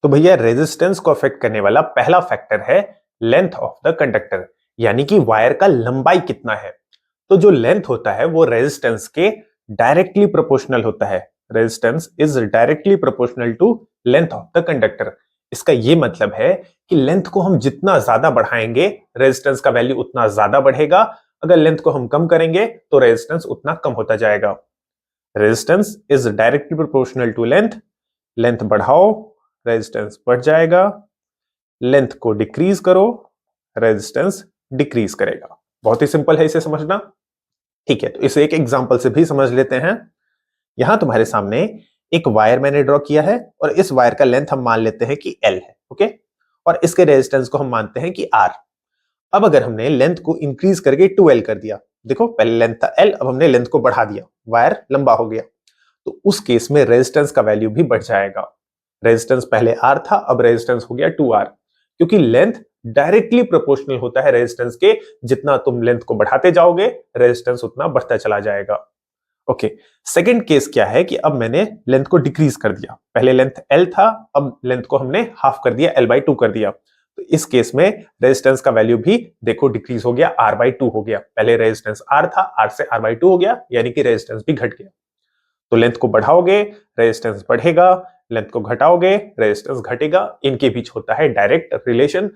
तो भैया रेजिस्टेंस को अफेक्ट करने वाला पहला फैक्टर है लेंथ ऑफ द कंडक्टर, यानी कि वायर का लंबाई कितना है। तो जो लेंथ होता है वो रेजिस्टेंस के डायरेक्टली प्रोपोर्शनल होता है। Resistance is directly proportional to length of the conductor. इसका ये मतलब है कि लेंथ को हम जितना ज्यादा बढ़ाएंगे रेजिस्टेंस का वैल्यू उतना ज्यादा बढ़ेगा, अगर लेंथ को हम कम करेंगे तो रेजिस्टेंस उतना कम होता जाएगा। Resistance is directly proportional to length. Length बढ़ाओ रेजिस्टेंस बढ़ जाएगा, लेंथ को डिक्रीज करो रेजिस्टेंस डिक्रीज करेगा। बहुत ही सिंपल है इसे समझना। ठीक है, तो इसे एक एग्जांपल से भी समझ लेते हैं। यहां तुम्हारे सामने एक वायर मैंने ड्रॉ किया है और इस वायर का लेंथ हम मान लेते हैं कि L है, ओके, और इसके रेजिस्टेंस को हम मानते हैं कि R। अब अगर हमने लेंथ को इंक्रीज करके 2L कर दिया, देखो पहले लेंथ था L, अब हमने लेंथ को बढ़ा दिया, वायर लंबा हो गया, तो उस केस में रेजिस्टेंस का वैल्यू भी बढ़ जाएगा। रेजिस्टेंस पहले R था, अब रेजिस्टेंस हो गया 2R, क्योंकि लेंथ डायरेक्टली प्रोपोर्शनल होता है रेजिस्टेंस के। जितना तुम लेंथ को बढ़ाते जाओगे रेजिस्टेंस उतना बढ़ता चला जाएगा। ओके, सेकंड केस क्या है कि अब मैंने लेंथ को डिक्रीज कर दिया। पहले लेंथ L था, अब लेंथ को हमने हाफ कर दिया, L/2 कर दिया। तो इस केस में रेजिस्टेंस का वैल्यू भी देखो डिक्रीज हो गया, R/2 हो गया। पहले रेजिस्टेंस R था, R से R/2 हो गया, यानी कि रेजिस्टेंस भी घट गया। तो लेंथ को बढ़ाओगे रेजिस्टेंस बढ़ेगा, लेंथ को घटाओगे रेजिस्टेंस घटेगा। इनके बीच होता है डायरेक्ट रिलेशन।